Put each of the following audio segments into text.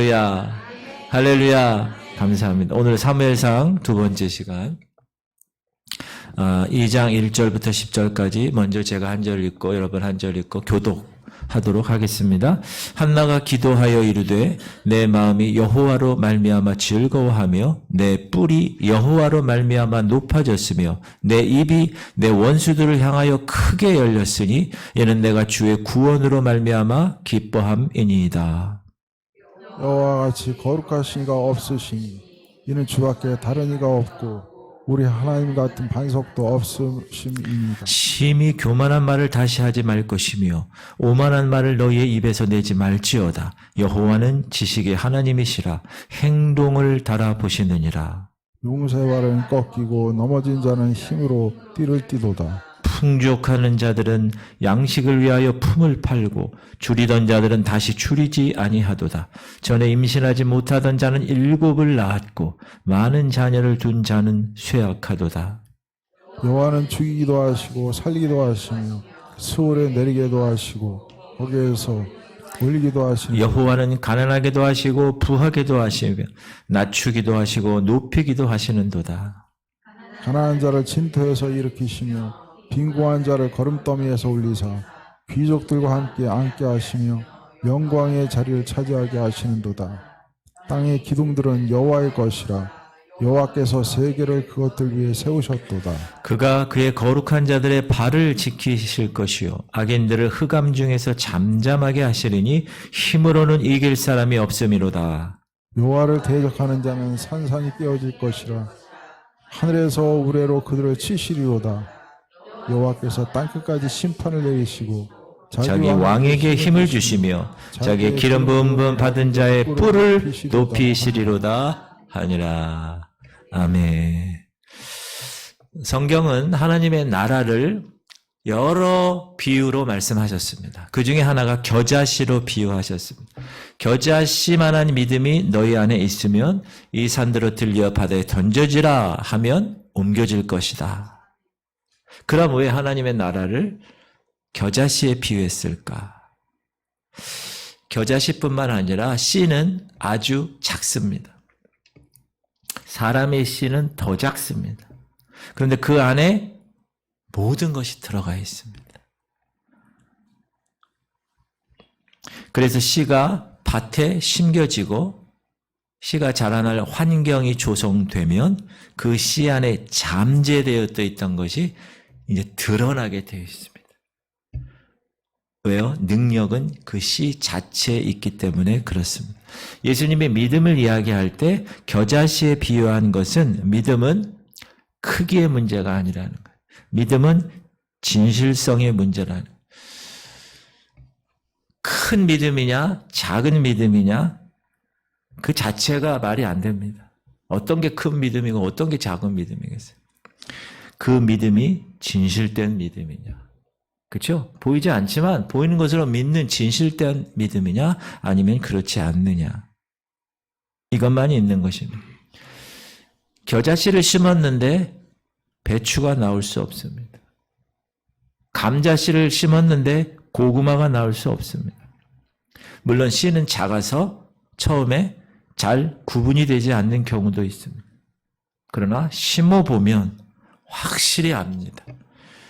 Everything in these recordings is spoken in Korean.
할렐루야. 할렐루야. 감사합니다. 오늘 사무엘상 두 번째 시간. 2장 1절부터 10절까지 먼저 제가 한 절 읽고 여러분 한 절 읽고 교독하도록 하겠습니다. 한나가 기도하여 이르되 내 마음이 여호와로 말미암아 즐거워하며 내 뿔이 여호와로 말미암아 높아졌으며 내 입이 내 원수들을 향하여 크게 열렸으니 이는 내가 주의 구원으로 말미암아 기뻐함이니이다. 여호와 같이 거룩하신 이가 없으시니 이는 주밖에 다른 이가 없고 우리 하나님 같은 반석도 없으심이니이다. 심히 교만한 말을 다시 하지 말 것이며 오만한 말을 너희의 입에서 내지 말지어다. 여호와는 지식의 하나님이시라 행동을 달아보시느니라. 용서의 발은 꺾이고 넘어진 자는 힘으로 띠를 띠도다. 풍족하는 자들은 양식을 위하여 품을 팔고 줄이던 자들은 다시 줄이지 아니하도다. 전에 임신하지 못하던 자는 7을 낳았고 많은 자녀를 둔 자는 쇠약하도다. 여호와는 죽이기도 하시고 살리기도 하시며 수월에 내리게도 하시고 거기에서 올리기도 하시며 여호와는 가난하게도 하시고 부하게도 하시며 낮추기도 하시고 높이기도 하시는도다. 가난한 자를 진토에서 일으키시며 빈곤한 자를 거름더미에서 올리사 귀족들과 함께 앉게 하시며 영광의 자리를 차지하게 하시는도다. 땅의 기둥들은 여호와의 것이라 여호와께서 세계를 그것들 위해 세우셨도다. 그가 그의 거룩한 자들의 발을 지키실 것이요 악인들을 흑암 중에서 잠잠하게 하시리니 힘으로는 이길 사람이 없음이로다. 여호와를 대적하는 자는 산산이 깨어질 것이라 하늘에서 우레로 그들을 치시리로다. 여호와께서 땅끝까지 심판을 내리시고 자기 왕에게 힘을 주시며 자기의 기름 부음 받은 자의 뿔을 높이시리로다 하니라. 아멘. 성경은 하나님의 나라를 여러 비유로 말씀하셨습니다. 그 중에 하나가 겨자씨로 비유하셨습니다. 겨자씨만한 믿음이 너희 안에 있으면 이 산들을 들려 바다에 던져지라 하면 옮겨질 것이다. 그럼 왜 하나님의 나라를 겨자씨에 비유했을까? 겨자씨뿐만 아니라 씨는 아주 작습니다. 사람의 씨는 더 작습니다. 그런데 그 안에 모든 것이 들어가 있습니다. 그래서 씨가 밭에 심겨지고 씨가 자라날 환경이 조성되면 그 씨 안에 잠재되어 있던 것이 이제 드러나게 되어 있습니다. 왜요? 능력은 그 씨 자체에 있기 때문에 그렇습니다. 예수님의 믿음을 이야기할 때 겨자씨에 비유한 것은 믿음은 크기의 문제가 아니라는 거예요. 믿음은 진실성의 문제라는 거예요. 큰 믿음이냐 작은 믿음이냐 그 자체가 말이 안 됩니다. 어떤 게 큰 믿음이고 어떤 게 작은 믿음이겠어요? 그 믿음이 진실된 믿음이냐? 그렇죠? 보이지 않지만 보이는 것으로 믿는 진실된 믿음이냐? 아니면 그렇지 않느냐? 이것만이 있는 것입니다. 겨자씨를 심었는데 배추가 나올 수 없습니다. 감자씨를 심었는데 고구마가 나올 수 없습니다. 물론 씨는 작아서 처음에 잘 구분이 되지 않는 경우도 있습니다. 그러나 심어보면 확실히 압니다.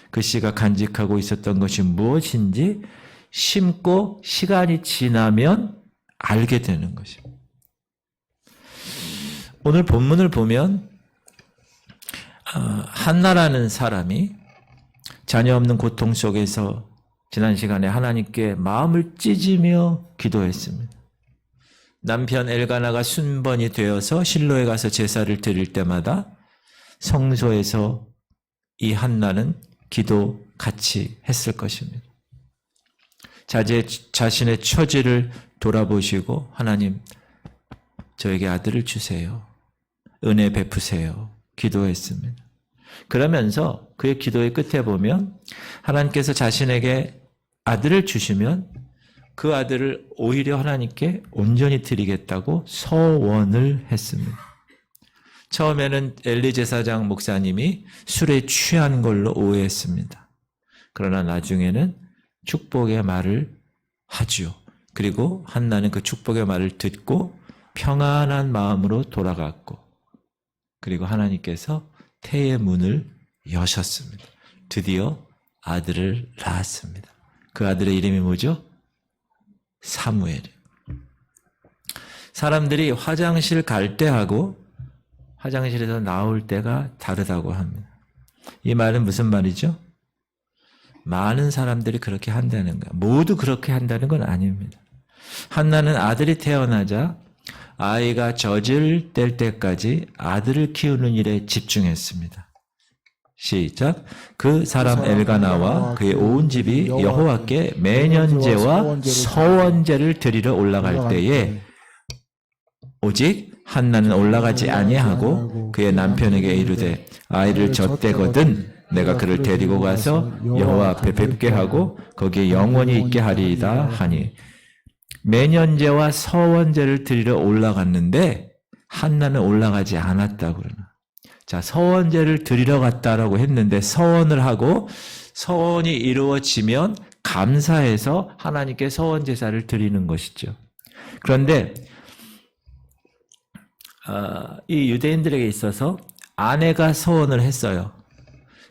그 씨가 간직하고 있었던 것이 무엇인지 심고 시간이 지나면 알게 되는 것입니다. 오늘 본문을 보면 한나라는 사람이 자녀 없는 고통 속에서 지난 시간에 하나님께 마음을 찢으며 기도했습니다. 남편 엘가나가 순번이 되어서 실로에 가서 제사를 드릴 때마다 성소에서 이 한나는 기도 같이 했을 것입니다. 자신의 처지를 돌아보시고 하나님 저에게 아들을 주세요. 은혜 베푸세요. 기도했습니다. 그러면서 그의 기도의 끝에 보면 하나님께서 자신에게 아들을 주시면 그 아들을 오히려 하나님께 온전히 드리겠다고 서원을 했습니다. 처음에는 엘리 제사장 목사님이 술에 취한 걸로 오해했습니다. 그러나 나중에는 축복의 말을 하지요. 그리고 한나는 그 축복의 말을 듣고 평안한 마음으로 돌아갔고 그리고 하나님께서 태의 문을 여셨습니다. 드디어 아들을 낳았습니다. 그 아들의 이름이 뭐죠? 사무엘. 사람들이 화장실 갈 때하고 화장실에서 나올 때가 다르다고 합니다. 이 말은 무슨 말이죠? 많은 사람들이 그렇게 한다는 거예요. 모두 그렇게 한다는 건 아닙니다. 한나는 아들이 태어나자 아이가 젖을 뗄 때까지 아들을 키우는 일에 집중했습니다. 시작. 그 사람 엘가나와 그의 온 집이 여호와께 매년제와 서원제를 드리러 올라갈 때에 오직 한나는 올라가지 아니하고 그의 남편에게 이르되 아이를 젖대거든 내가 그를 데리고 가서 여호와 앞에 뵙게 하고 거기에 영원히 있게 하리이다 하니 매년제와 서원제를 드리러 올라갔는데 한나는 올라가지 않았다고 그러나. 자, 서원제를 드리러 갔다라고 했는데 서원을 하고 서원이 이루어지면 감사해서 하나님께 서원 제사를 드리는 것이죠. 그런데 이 유대인들에게 있어서 아내가 서원을 했어요.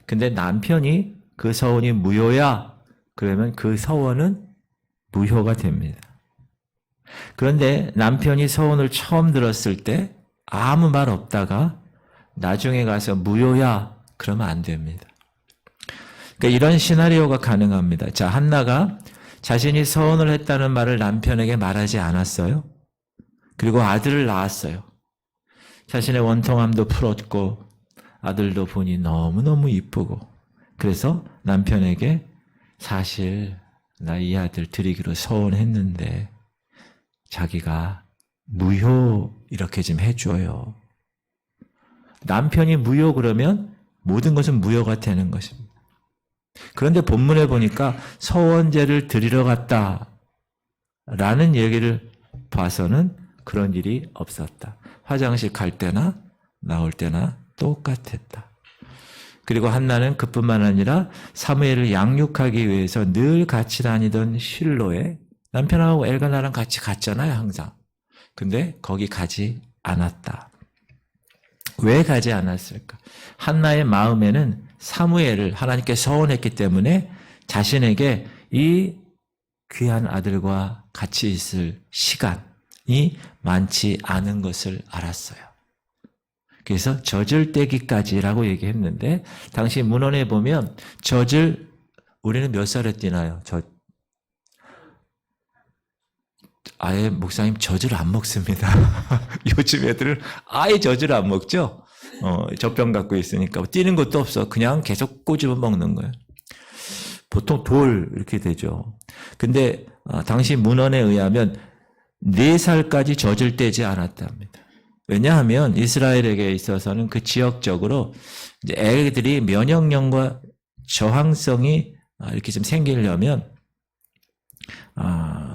근데 남편이 그 서원이 무효야. 그러면 그 서원은 무효가 됩니다. 그런데 남편이 서원을 처음 들었을 때 아무 말 없다가 나중에 가서 무효야. 그러면 안 됩니다. 그러니까 이런 시나리오가 가능합니다. 자, 한나가 자신이 서원을 했다는 말을 남편에게 말하지 않았어요. 그리고 아들을 낳았어요. 자신의 원통함도 풀었고 아들도 보니 너무너무 이쁘고 그래서 남편에게 사실 나 이 아들 드리기로 서원했는데 자기가 무효 이렇게 좀 해줘요. 남편이 무효 그러면 모든 것은 무효가 되는 것입니다. 그런데 본문에 보니까 서원제를 드리러 갔다라는 얘기를 봐서는 그런 일이 없었다. 화장실 갈 때나 나올 때나 똑같았다. 그리고 한나는 그뿐만 아니라 사무엘을 양육하기 위해서 늘 같이 다니던 실로에 남편하고 엘가나랑 같이 갔잖아요, 항상. 근데 거기 가지 않았다. 왜 가지 않았을까? 한나의 마음에는 사무엘을 하나님께 서원했기 때문에 자신에게 이 귀한 아들과 같이 있을 시간이 많지 않은 것을 알았어요. 그래서 젖을 떼기까지라고 얘기했는데 당시 문헌에 보면 젖을 우리는 몇 살에 떼나요? 아예 목사님 젖을 안 먹습니다. 요즘 애들은 아예 젖을 안 먹죠. 젖병 갖고 있으니까 뛰는 것도 없어. 그냥 계속 꼬집어 먹는 거예요. 보통 돌 이렇게 되죠. 근데 당시 문헌에 의하면 4살까지 젖을 떼지 않았답니다. 왜냐하면 이스라엘에게 있어서는 그 지역적으로 이제 애들이 면역력과 저항성이 이렇게 좀 생기려면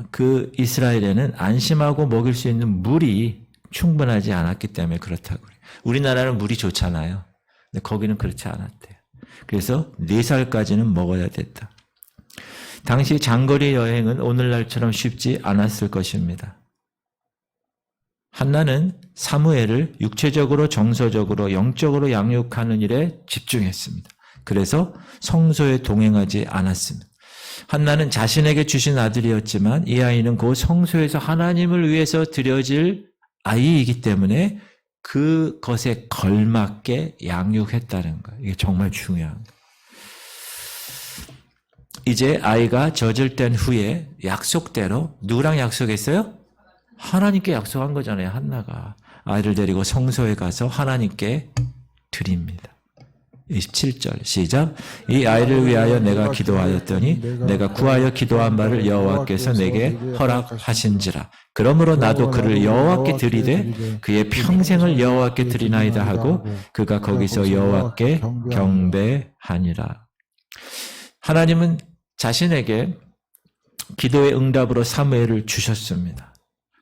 그 이스라엘에는 안심하고 먹일 수 있는 물이 충분하지 않았기 때문에 그렇다고 그래요. 우리나라는 물이 좋잖아요. 근데 거기는 그렇지 않았대요. 그래서 4살까지는 먹어야 됐다. 당시 장거리 여행은 오늘날처럼 쉽지 않았을 것입니다. 한나는 사무엘을 육체적으로 정서적으로 영적으로 양육하는 일에 집중했습니다. 그래서 성소에 동행하지 않았습니다. 한나는 자신에게 주신 아들이었지만 이 아이는 그 성소에서 하나님을 위해서 드려질 아이이기 때문에 그것에 걸맞게 양육했다는 거예요. 이게 정말 중요한 거예요. 이제 아이가 젖을 뗀 후에 약속대로 누구랑 약속했어요? 하나님께 약속한 거잖아요. 한나가 아이를 데리고 성소에 가서 하나님께 드립니다. 27절 시작. 이 아이를 위하여 내가 기도하였더니 내가 구하여 기도한 바를 여호와께서 내게 허락하신지라. 그러므로 나도 그를 여호와께 드리되 그의 평생을 여호와께 드리나이다 하고 그가 거기서 여호와께 경배하니라. 하나님은 자신에게 기도의 응답으로 사무엘을 주셨습니다.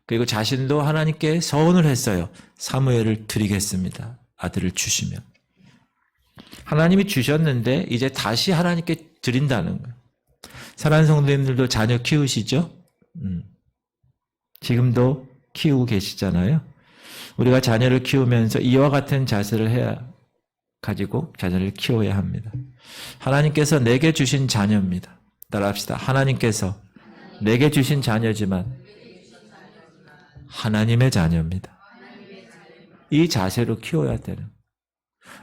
그리고 자신도 하나님께 서원을 했어요. 사무엘을 드리겠습니다. 아들을 주시면. 하나님이 주셨는데 이제 다시 하나님께 드린다는 거예요. 사랑하는 성도님들도 자녀 키우시죠? 지금도 키우고 계시잖아요. 우리가 자녀를 키우면서 이와 같은 자세를 해야 가지고 자녀를 키워야 합니다. 하나님께서 내게 주신 자녀입니다. 따라합시다. 하나님께서 내게 주신 자녀지만 하나님의 자녀입니다. 이 자세로 키워야 되는.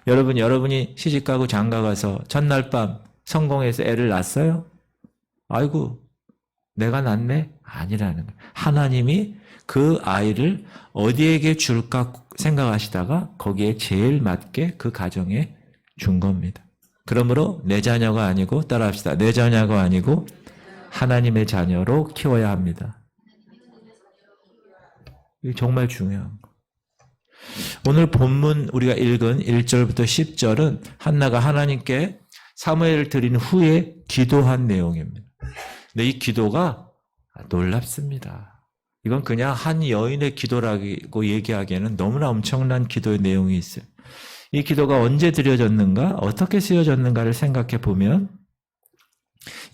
여러분이 시집가고 장가가서 첫날 밤 성공해서 애를 낳았어요? 아이고, 내가 낳네? 아니라는 거예요. 하나님이 그 아이를 어디에게 줄까 생각하시다가 거기에 제일 맞게 그 가정에 준 겁니다. 그러므로 내 자녀가 아니고, 따라합시다. 내 자녀가 아니고 하나님의 자녀로 키워야 합니다. 이게 정말 중요한 거. 오늘 본문 우리가 읽은 1절부터 10절은 한나가 하나님께 사무엘을 드린 후에 기도한 내용입니다. 근데 이 기도가 놀랍습니다. 이건 그냥 한 여인의 기도라고 얘기하기에는 너무나 엄청난 기도의 내용이 있어요. 이 기도가 언제 드려졌는가, 어떻게 쓰여졌는가를 생각해 보면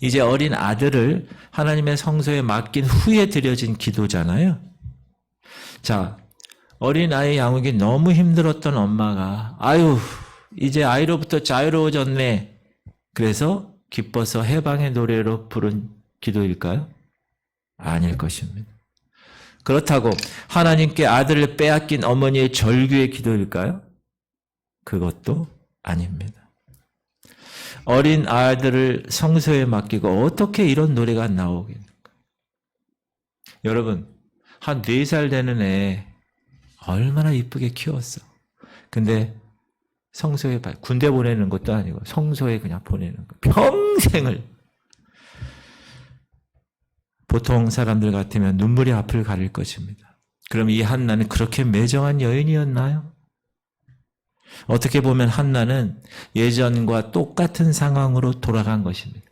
이제 어린 아들을 하나님의 성소에 맡긴 후에 드려진 기도잖아요. 자, 어린아이 양육이 너무 힘들었던 엄마가 아유, 이제 아이로부터 자유로워졌네. 그래서 기뻐서 해방의 노래로 부른 기도일까요? 아닐 것입니다. 그렇다고 하나님께 아들을 빼앗긴 어머니의 절규의 기도일까요? 그것도 아닙니다. 어린 아들을 성소에 맡기고 어떻게 이런 노래가 나오겠습니까? 여러분, 한 4살 되는 애 얼마나 이쁘게 키웠어. 근데 성소에, 군대 보내는 것도 아니고 성소에 그냥 보내는 거. 평생을. 보통 사람들 같으면 눈물이 앞을 가릴 것입니다. 그럼 이 한나는 그렇게 매정한 여인이었나요? 어떻게 보면 한나는 예전과 똑같은 상황으로 돌아간 것입니다.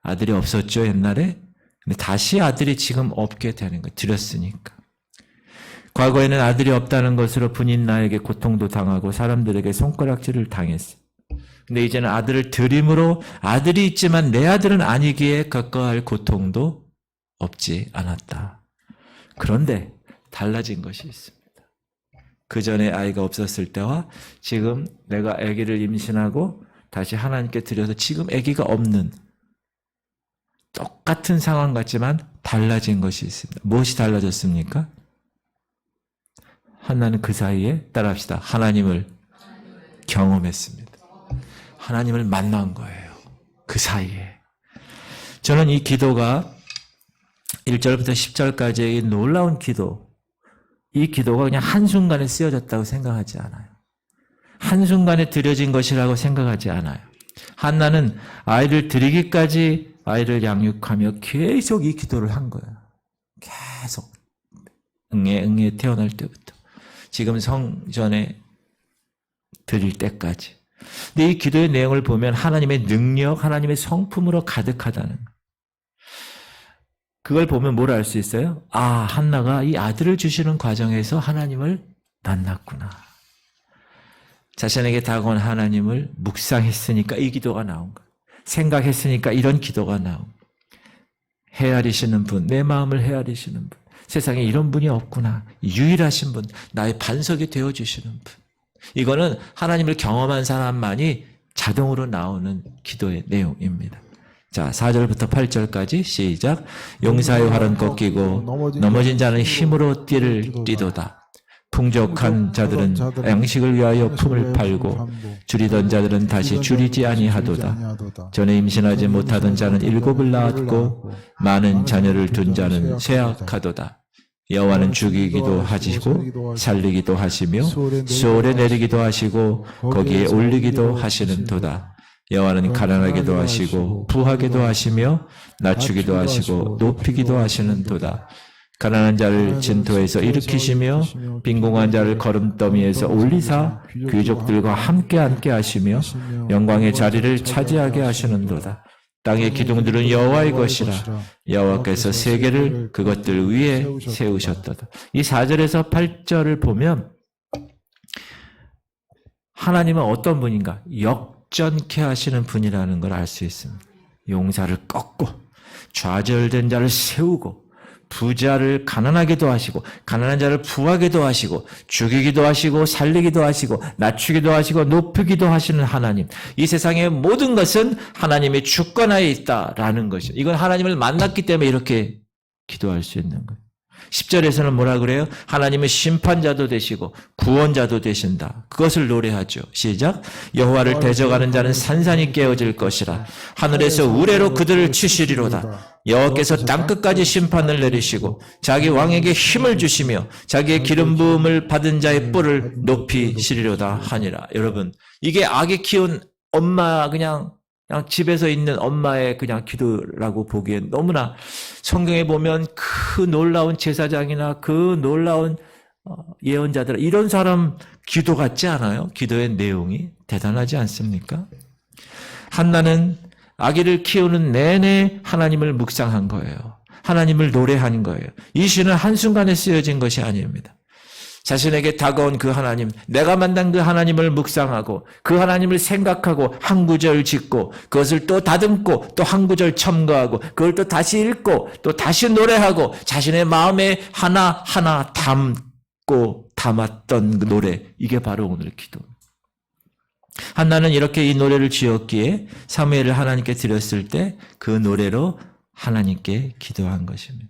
아들이 없었죠, 옛날에? 근데 다시 아들이 지금 없게 되는 거, 드렸으니까. 과거에는 아들이 없다는 것으로 분인 나에게 고통도 당하고 사람들에게 손가락질을 당했어. 근데 이제는 아들을 드림으로 아들이 있지만 내 아들은 아니기에 겪어야 할 고통도 없지 않았다. 그런데 달라진 것이 있습니다. 그 전에 아이가 없었을 때와 지금 내가 아기를 임신하고 다시 하나님께 드려서 지금 아기가 없는 똑같은 상황 같지만 달라진 것이 있습니다. 무엇이 달라졌습니까? 한나는 그 사이에, 따라합시다, 하나님을 경험했습니다. 하나님을 만난 거예요. 그 사이에. 저는 이 기도가 1절부터 10절까지의 놀라운 기도, 이 기도가 그냥 한순간에 쓰여졌다고 생각하지 않아요. 한순간에 드려진 것이라고 생각하지 않아요. 한나는 아이를 드리기까지 아이를 양육하며 계속 이 기도를 한 거예요. 계속. 응애 태어날 때부터. 지금 성전에 드릴 때까지. 근데 이 기도의 내용을 보면 하나님의 능력, 하나님의 성품으로 가득하다는 거예요. 그걸 보면 뭘 알 수 있어요? 아, 한나가 이 아들을 주시는 과정에서 하나님을 만났구나. 자신에게 다가온 하나님을 묵상했으니까 이 기도가 나온 거예요. 생각했으니까 이런 기도가 나온 거예요. 헤아리시는 분, 내 마음을 헤아리시는 분. 세상에 이런 분이 없구나. 유일하신 분, 나의 반석이 되어주시는 분. 이거는 하나님을 경험한 사람만이 자동으로 나오는 기도의 내용입니다. 자, 4절부터 8절까지 시작. 용사의 활은 꺾이고 넘어진 자는 힘으로 띠를 띠도다. 풍족한 자들은 양식을 위하여 품을 팔고 줄이던 자들은 다시 줄이지 아니하도다. 전에 임신하지 못하던 자는 7을 낳았고 많은 자녀를 둔 자는 쇠약하도다. 여호와는 죽이기도 하시고 살리기도 하시며 수월에 내리기도 하시고 거기에 올리기도 하시는도다. 여호와는 가난하게도 하시고 부하게도 하시며 낮추기도 하시고 높이기도 하시는도다. 가난한 자를 진토에서 일으키시며 빈궁한 자를 거름더미에서 올리사 귀족들과 함께 앉게 하시며 영광의 자리를 차지하게 하시는도다. 땅의 기둥들은 여호와의 것이라. 여호와께서 세계를 그것들 위에 세우셨도다. 이 4절에서 8절을 보면 하나님은 어떤 분인가? 역전케 하시는 분이라는 걸 알 수 있습니다. 용사를 꺾고 좌절된 자를 세우고 부자를 가난하게도 하시고 가난한 자를 부하게도 하시고 죽이기도 하시고 살리기도 하시고 낮추기도 하시고 높이기도 하시는 하나님. 이 세상의 모든 것은 하나님의 주권하에 있다라는 것이죠. 이건 하나님을 만났기 때문에 이렇게 기도할 수 있는 거예요. 10절에서는 뭐라 그래요? 하나님은 심판자도 되시고 구원자도 되신다. 그것을 노래하죠. 시작. 여호와를 대적하는 자는 산산이 깨어질 것이라. 하늘에서 우레로 그들을 치시리로다. 여호와께서 땅끝까지 심판을 내리시고 자기 왕에게 힘을 주시며 자기의 기름 부음을 받은 자의 뿔을 높이시리로다 하니라. 여러분, 이게 악에 키운 엄마 그냥 집에서 있는 엄마의 그냥 기도라고 보기엔 너무나 성경에 보면 그 놀라운 제사장이나 그 놀라운 예언자들 이런 사람 기도 같지 않아요? 기도의 내용이 대단하지 않습니까? 한나는 아기를 키우는 내내 하나님을 묵상한 거예요. 하나님을 노래한 거예요. 이 시는 한순간에 쓰여진 것이 아닙니다. 자신에게 다가온 그 하나님, 내가 만난 그 하나님을 묵상하고 그 하나님을 생각하고 한 구절 짓고 그것을 또 다듬고 또 한 구절 첨가하고 그걸 또 다시 읽고 또 다시 노래하고 자신의 마음에 하나하나 담았던 그 노래, 이게 바로 오늘의 기도. 한나는 이렇게 이 노래를 지었기에 사무엘을 하나님께 드렸을 때 그 노래로 하나님께 기도한 것입니다.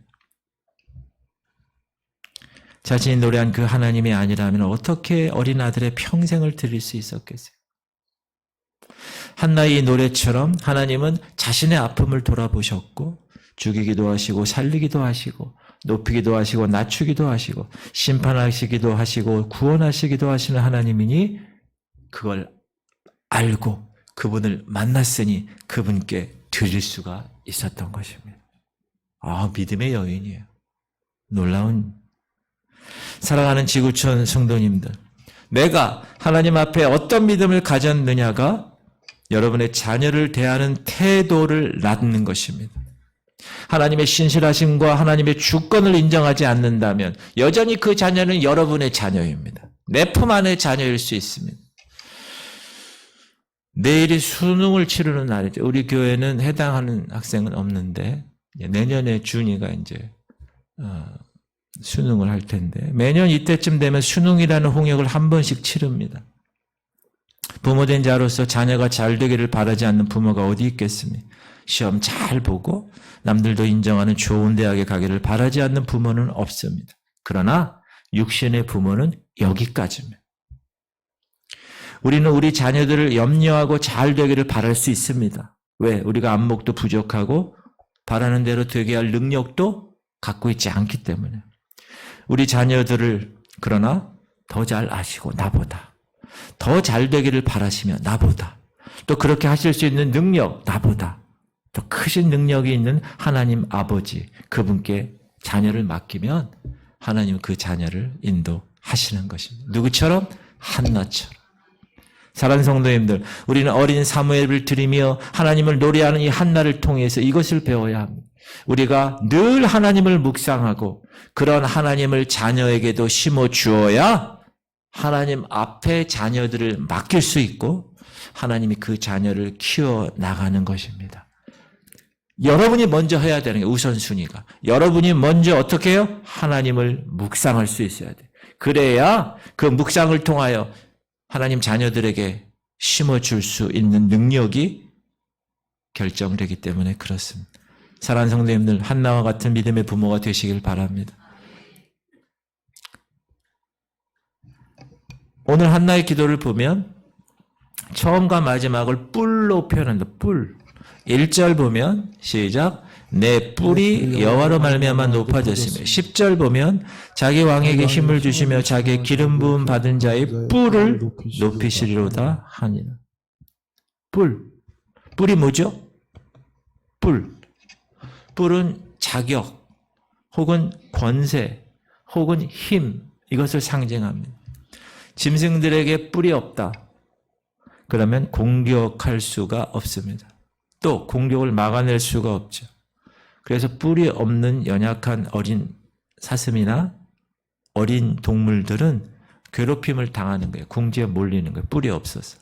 자신이 노래한 그 하나님이 아니라면 어떻게 어린 아들의 평생을 드릴 수 있었겠어요? 한나의 노래처럼 하나님은 자신의 아픔을 돌아보셨고 죽이기도 하시고 살리기도 하시고 높이기도 하시고 낮추기도 하시고 심판하시기도 하시고 구원하시기도 하시는 하나님이니 그걸 알고 그분을 만났으니 그분께 드릴 수가 있었던 것입니다. 믿음의 여인이에요. 놀라운. 사랑하는 지구촌 성도님들, 내가 하나님 앞에 어떤 믿음을 가졌느냐가 여러분의 자녀를 대하는 태도를 낳는 것입니다. 하나님의 신실하심과 하나님의 주권을 인정하지 않는다면 여전히 그 자녀는 여러분의 자녀입니다. 내 품 안의 자녀일 수 있습니다. 내일이 수능을 치르는 날이죠. 우리 교회는 해당하는 학생은 없는데 내년에 준이가 이제 수능을 할 텐데 매년 이때쯤 되면 수능이라는 홍역을 한 번씩 치릅니다. 부모된 자로서 자녀가 잘 되기를 바라지 않는 부모가 어디 있겠습니까? 시험 잘 보고 남들도 인정하는 좋은 대학에 가기를 바라지 않는 부모는 없습니다. 그러나 육신의 부모는 여기까지입니다. 우리는 우리 자녀들을 염려하고 잘 되기를 바랄 수 있습니다. 왜? 우리가 안목도 부족하고 바라는 대로 되게 할 능력도 갖고 있지 않기 때문에. 우리 자녀들을 그러나 더 잘 아시고 나보다 더 잘 되기를 바라시며 나보다 또 그렇게 하실 수 있는 능력 나보다 더 크신 능력이 있는 하나님 아버지 그분께 자녀를 맡기면 하나님은 그 자녀를 인도하시는 것입니다. 누구처럼? 한나처럼. 사랑하는 성도님들, 우리는 어린 사무엘을 드리며 하나님을 노래하는 이 한나를 통해서 이것을 배워야 합니다. 우리가 늘 하나님을 묵상하고 그런 하나님을 자녀에게도 심어 주어야 하나님 앞에 자녀들을 맡길 수 있고 하나님이 그 자녀를 키워 나가는 것입니다. 여러분이 먼저 해야 되는 게 우선순위가. 여러분이 먼저 어떻게 해요? 하나님을 묵상할 수 있어야 돼요. 그래야 그 묵상을 통하여 하나님 자녀들에게 심어줄 수 있는 능력이 결정되기 때문에 그렇습니다. 사랑하는 성도님들, 한나와 같은 믿음의 부모가 되시길 바랍니다. 오늘 한나의 기도를 보면 처음과 마지막을 뿔로 표현한다. 뿔. 1절 보면 시작. 내 뿔이 여호와로 말미암아 높아졌으며 10절 보면 자기 왕에게 힘을 주시며 자기의 기름 부음 받은 자의 뿔을 높이시리로다 하니라. 뿔. 뿔이 뭐죠? 뿔. 뿔은 자격 혹은 권세 혹은 힘 이것을 상징합니다. 짐승들에게 뿔이 없다. 그러면 공격할 수가 없습니다. 또 공격을 막아낼 수가 없죠. 그래서 뿔이 없는 연약한 어린 사슴이나 어린 동물들은 괴롭힘을 당하는 거예요. 궁지에 몰리는 거예요. 뿔이 없어서.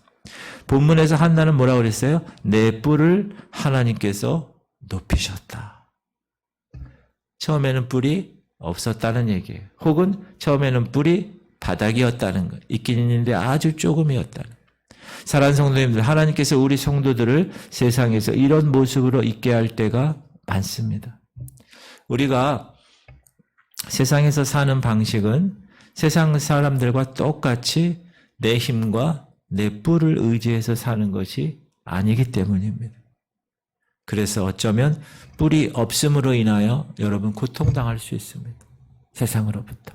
본문에서 한나는 뭐라고 그랬어요? 내 뿔을 하나님께서 높이셨다. 처음에는 뿔이 없었다는 얘기예요. 혹은 처음에는 뿔이 바닥이었다는 것. 있긴 있는데 아주 조금이었다는. 사랑하는 성도님들, 하나님께서 우리 성도들을 세상에서 이런 모습으로 있게 할 때가 많습니다. 우리가 세상에서 사는 방식은 세상 사람들과 똑같이 내 힘과 내 뿔을 의지해서 사는 것이 아니기 때문입니다. 그래서 어쩌면 뿔이 없음으로 인하여 여러분 고통당할 수 있습니다. 세상으로부터.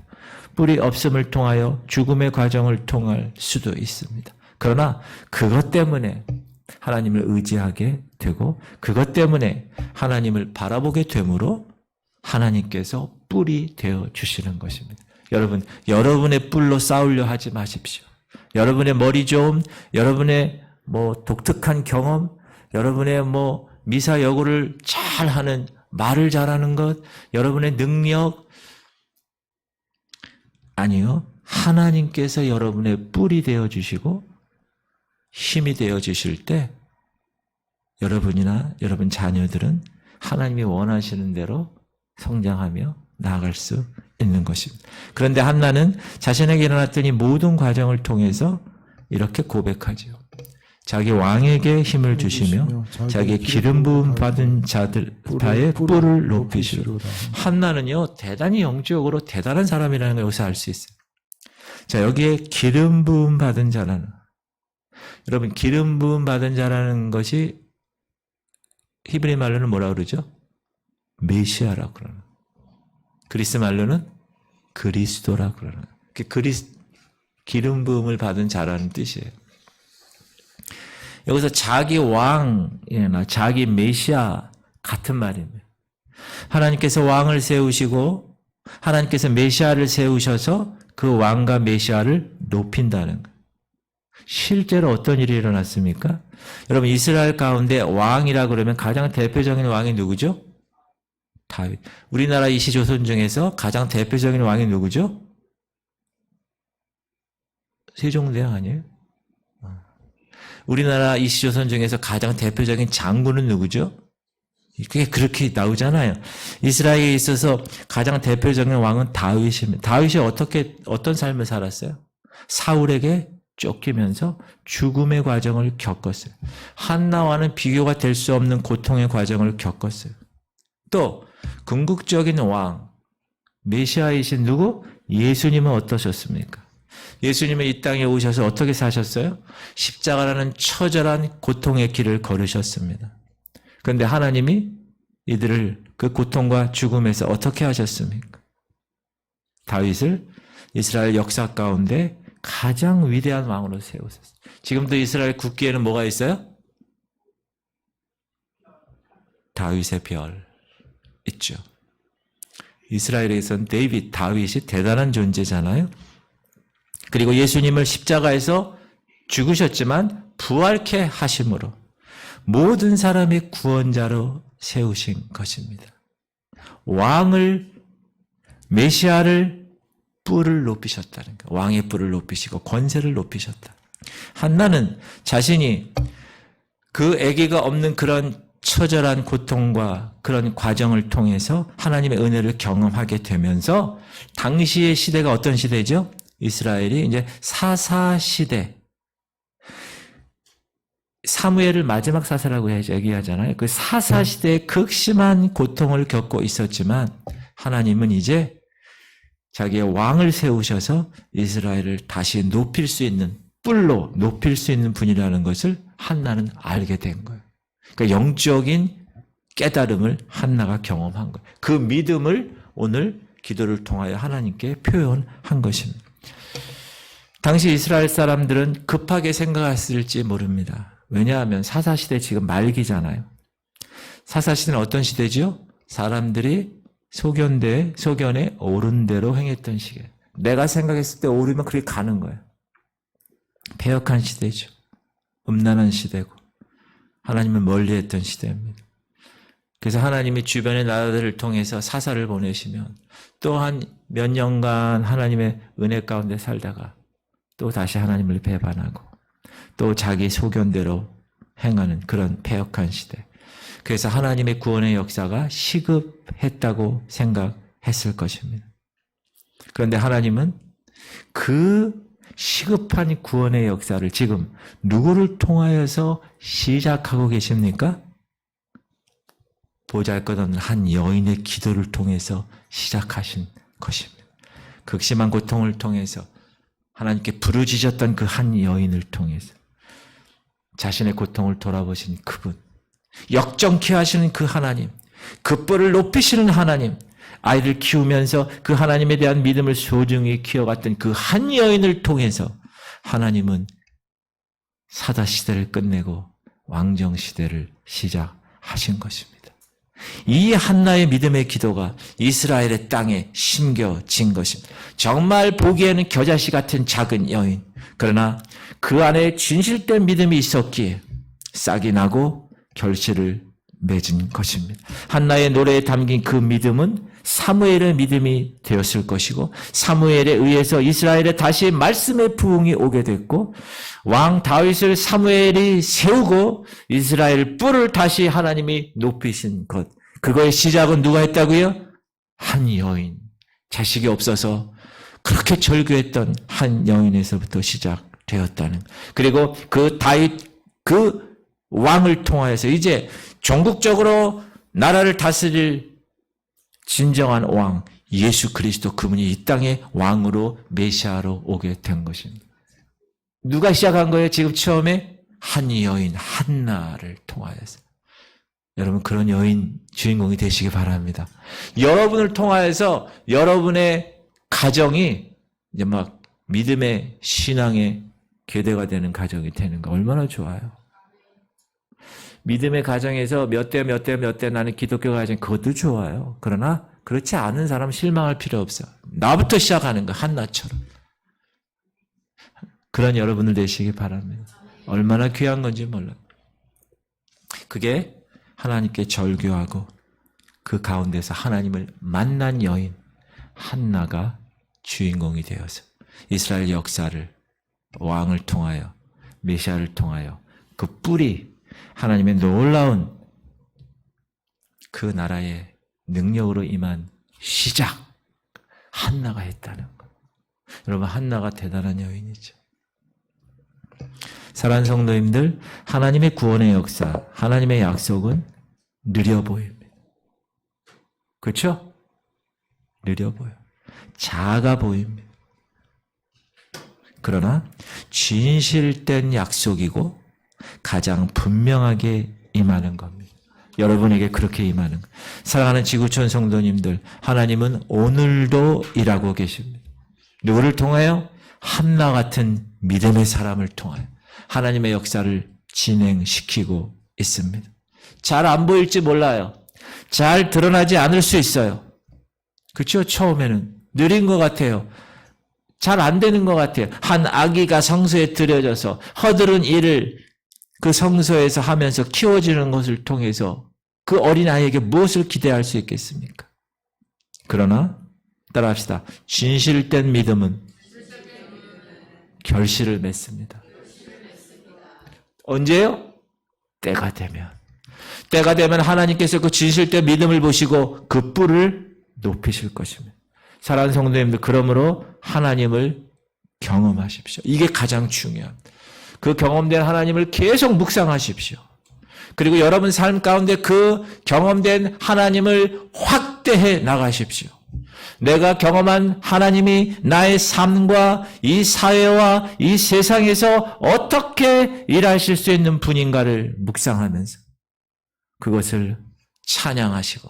뿔이 없음을 통하여 죽음의 과정을 통할 수도 있습니다. 그러나 그것 때문에 하나님을 의지하게 되고 그것 때문에 하나님을 바라보게 되므로 하나님께서 뿔이 되어 주시는 것입니다. 여러분, 여러분의 뿔로 싸우려 하지 마십시오. 여러분의 머리 좋음, 여러분의 독특한 경험, 여러분의 미사여구를 잘하는, 말을 잘하는 것, 여러분의 능력, 아니요. 하나님께서 여러분의 뿔이 되어 주시고 힘이 되어 주실 때 여러분이나 여러분 자녀들은 하나님이 원하시는 대로 성장하며 나아갈 수 있는 것입니다. 그런데 한나는 자신에게 일어났던 이 모든 과정을 통해서 이렇게 고백하죠. 자기 왕에게 힘을 주시며 자기 기름 부음 받은 자들의 뿔을 높이시리로다. 한나는요, 대단히 영적으로 대단한 사람이라는 걸 여기서 알 수 있어요. 자, 여기에 기름 부음 받은 자라는, 여러분, 기름 부음 받은 자라는 것이 히브리 말로는 뭐라고 그러죠? 메시아라고 그러는. 그리스 말로는 그리스도라고 그러는. 기름 부음을 받은 자라는 뜻이에요. 여기서 자기 왕이나 자기 메시아 같은 말입니다. 하나님께서 왕을 세우시고 하나님께서 메시아를 세우셔서 그 왕과 메시아를 높인다는 거예요. 실제로 어떤 일이 일어났습니까? 여러분, 이스라엘 가운데 왕이라 그러면 가장 대표적인 왕이 누구죠? 다윗. 우리나라 이시조선 중에서 가장 대표적인 왕이 누구죠? 세종대왕 아니에요? 우리나라 이시조선 중에서 가장 대표적인 장군은 누구죠? 그게 그렇게 나오잖아요. 이스라엘에 있어서 가장 대표적인 왕은 다윗입니다. 다윗이 어떤 삶을 살았어요? 사울에게 쫓기면서 죽음의 과정을 겪었어요. 한나와는 비교가 될 수 없는 고통의 과정을 겪었어요. 또 궁극적인 왕, 메시아이신 누구? 예수님은 어떠셨습니까? 예수님은 이 땅에 오셔서 어떻게 사셨어요? 십자가라는 처절한 고통의 길을 걸으셨습니다. 그런데 하나님이 이들을 그 고통과 죽음에서 어떻게 하셨습니까? 다윗을 이스라엘 역사 가운데 가장 위대한 왕으로 세우셨어요. 지금도 이스라엘 국기에는 뭐가 있어요? 다윗의 별 있죠. 이스라엘에서는 다윗이 대단한 존재잖아요. 그리고 예수님을 십자가에서 죽으셨지만 부활케 하심으로 모든 사람의 구원자로 세우신 것입니다. 왕을, 메시아를, 뿔을 높이셨다는 거예요. 왕의 뿔을 높이시고 권세를 높이셨다. 한나는 자신이 그 아기가 없는 그런 처절한 고통과 그런 과정을 통해서 하나님의 은혜를 경험하게 되면서 당시의 시대가 어떤 시대죠? 이스라엘이 이제 사사 시대, 사무엘을 마지막 사사라고 얘기하잖아요. 그 사사 시대에 극심한 고통을 겪고 있었지만 하나님은 이제 자기의 왕을 세우셔서 이스라엘을 다시 높일 수 있는, 뿔로 높일 수 있는 분이라는 것을 한나는 알게 된 거예요. 그러니까 영적인 깨달음을 한나가 경험한 거예요. 그 믿음을 오늘 기도를 통하여 하나님께 표현한 것입니다. 당시 이스라엘 사람들은 급하게 생각했을지 모릅니다. 왜냐하면 사사시대 지금 말기잖아요. 사사시대는 어떤 시대죠? 사람들이 소견에 옳은 대로 행했던 시기예요. 내가 생각했을 때 옳으면 그렇게 가는 거예요. 패역한 시대죠. 음란한 시대고 하나님을 멀리했던 시대입니다. 그래서 하나님이 주변의 나라들을 통해서 사사를 보내시면 또 한 몇 년간 하나님의 은혜 가운데 살다가 또 다시 하나님을 배반하고 또 자기 소견대로 행하는 그런 패역한 시대. 그래서 하나님의 구원의 역사가 시급했다고 생각했을 것입니다. 그런데 하나님은 그 시급한 구원의 역사를 지금 누구를 통하여서 시작하고 계십니까? 보잘것없는 한 여인의 기도를 통해서 시작하신 것입니다. 극심한 고통을 통해서 하나님께 부르짖었던 그 한 여인을 통해서 자신의 고통을 돌아보신 그분, 역정케 하시는 그 하나님, 그 뿔을 높이시는 하나님, 아이를 키우면서 그 하나님에 대한 믿음을 소중히 키워갔던 그 한 여인을 통해서 하나님은 사다시대를 끝내고 왕정시대를 시작하신 것입니다. 이 한나의 믿음의 기도가 이스라엘의 땅에 심겨진 것입니다. 정말 보기에는 겨자씨 같은 작은 여인, 그러나 그 안에 진실된 믿음이 있었기에 싹이 나고 결실을 맺은 것입니다. 한나의 노래에 담긴 그 믿음은 사무엘의 믿음이 되었을 것이고, 사무엘에 의해서 이스라엘에 다시 말씀의 부흥이 오게 됐고, 왕 다윗을 사무엘이 세우고 이스라엘 뿔을 다시 하나님이 높이신 것, 그거의 시작은 누가 했다고요? 한 여인, 자식이 없어서 그렇게 절규했던 한 여인에서부터 시작되었다는, 그리고 그 다윗 그 왕을 통하여서 이제 전국적으로 나라를 다스릴 진정한 왕 예수 그리스도, 그분이 이 땅의 왕으로 메시아로 오게 된 것입니다. 누가 시작한 거예요? 지금 처음에 한 여인 한나를 통하여서. 여러분, 그런 여인 주인공이 되시기 바랍니다. 여러분을 통하여서 여러분의 가정이 이제 막 믿음의 신앙의 계대가 되는 가정이 되는 거 얼마나 좋아요. 믿음의 가정에서 몇 대 나는 기독교 가정, 그것도 좋아요. 그러나 그렇지 않은 사람은 실망할 필요 없어. 나부터 시작하는 거, 한나처럼. 그런 여러분들 되시기 바랍니다. 얼마나 귀한 건지 몰라요. 그게 하나님께 절규하고 그 가운데서 하나님을 만난 여인 한나가 주인공이 되어서 이스라엘 역사를, 왕을 통하여, 메시아를 통하여 그 뿔이 하나님의 놀라운 그 나라의 능력으로 임한 시작, 한나가 했다는 것. 여러분, 한나가 대단한 여인이죠. 사랑하는 성도님들, 하나님의 구원의 역사, 하나님의 약속은 느려 보입니다. 그렇죠? 느려 보여. 작아 보입니다. 그러나 진실된 약속이고 가장 분명하게 임하는 겁니다. 여러분에게 그렇게 임하는 것. 사랑하는 지구촌 성도님들, 하나님은 오늘도 일하고 계십니다. 누구를 통하여? 한나 같은 믿음의 사람을 통하여 하나님의 역사를 진행시키고 있습니다. 잘 안 보일지 몰라요. 잘 드러나지 않을 수 있어요. 그렇죠? 처음에는 느린 것 같아요. 잘 안 되는 것 같아요. 한 아기가 성소에 들여져서 허들은 일을 그 성소에서 하면서 키워지는 것을 통해서 그 어린아이에게 무엇을 기대할 수 있겠습니까? 그러나 따라합시다. 진실된 믿음은 결실을 맺습니다. 언제요? 때가 되면. 때가 되면 하나님께서 그 진실된 믿음을 보시고 그 뿔을 높이실 것입니다. 사랑하는 성도님들, 그러므로 하나님을 경험하십시오. 이게 가장 중요합니다. 그 경험된 하나님을 계속 묵상하십시오. 그리고 여러분 삶 가운데 그 경험된 하나님을 확대해 나가십시오. 내가 경험한 하나님이 나의 삶과 이 사회와 이 세상에서 어떻게 일하실 수 있는 분인가를 묵상하면서 그것을 찬양하시고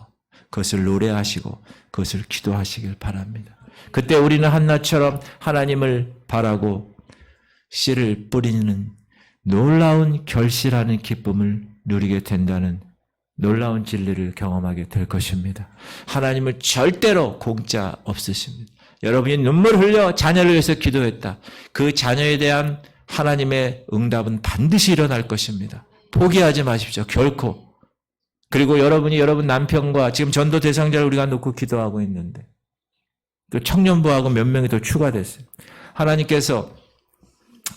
그것을 노래하시고 그것을 기도하시길 바랍니다. 그때 우리는 한나처럼 하나님을 바라고 씨를 뿌리는 놀라운 결실하는 기쁨을 누리게 된다는 놀라운 진리를 경험하게 될 것입니다. 하나님을 절대로 공짜 없으십니다. 여러분이 눈물 흘려 자녀를 위해서 기도했다. 그 자녀에 대한 하나님의 응답은 반드시 일어날 것입니다. 포기하지 마십시오. 결코. 그리고 여러분이 여러분 남편과 지금 전도 대상자를 우리가 놓고 기도하고 있는데 또 청년부하고 몇 명이 더 추가됐어요. 하나님께서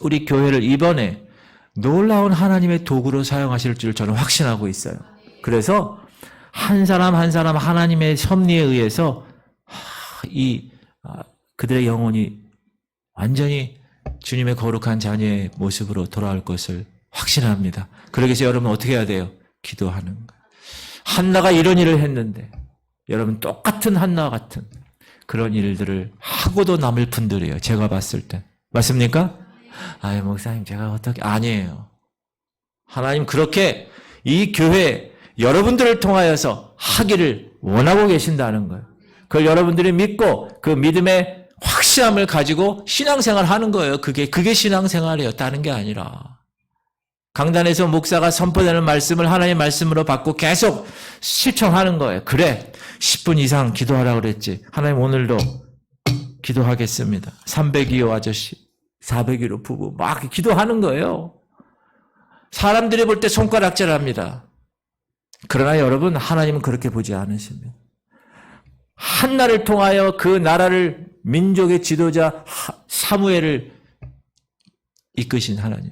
우리 교회를 이번에 놀라운 하나님의 도구로 사용하실 줄 저는 확신하고 있어요. 그래서 한 사람 한 사람 하나님의 섭리에 의해서 그들의 영혼이 완전히 주님의 거룩한 자녀의 모습으로 돌아올 것을 확신합니다. 그러기 위해서 여러분 어떻게 해야 돼요? 기도하는 거예요. 한나가 이런 일을 했는데 여러분 똑같은 한나와 같은 그런 일들을 하고도 남을 분들이에요. 제가 봤을 때. 맞습니까? 아유, 목사님 제가 어떻게 아니에요. 하나님 그렇게 이 교회 여러분들을 통하여서 하기를 원하고 계신다는 거예요. 그걸 여러분들이 믿고 그 믿음의 확실함을 가지고 신앙생활 하는 거예요. 그게 신앙생활이에요. 다른 게 아니라. 강단에서 목사가 선포되는 말씀을 하나님의 말씀으로 받고 계속 실천하는 거예요. 그래, 10분 이상 기도하라고 그랬지. 하나님 오늘도 기도하겠습니다. 302호 아저씨, 401호 부부 막 기도하는 거예요. 사람들이 볼 때 손가락질합니다. 그러나 여러분, 하나님은 그렇게 보지 않으십니다. 한나를 통하여 그 나라를 민족의 지도자 사무엘을 이끄신 하나님.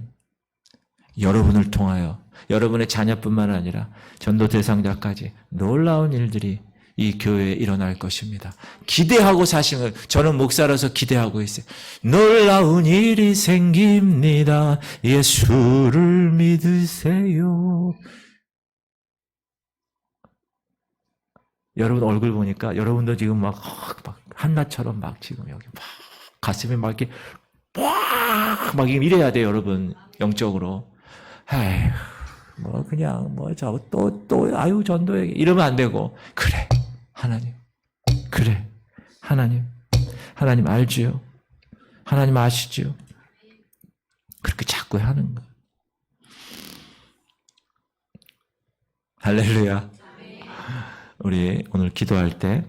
여러분을 통하여 여러분의 자녀뿐만 아니라 전도 대상자까지 놀라운 일들이 이 교회에 일어날 것입니다. 기대하고 사시는 거예요. 저는 목사로서 기대하고 있어요. 놀라운 일이 생깁니다. 예수를 믿으세요. 여러분 얼굴 보니까 여러분도 지금 막 한나처럼 막 지금 여기 막 가슴이 막 이렇게 막 이래야 돼요, 여러분. 영적으로. 에휴, 뭐 그냥 아유 전도에 이러면 안 되고, 그래 하나님, 그래 하나님 알지요, 하나님 아시지요. 그렇게 자꾸 하는 거. 할렐루야. 우리 오늘 기도할 때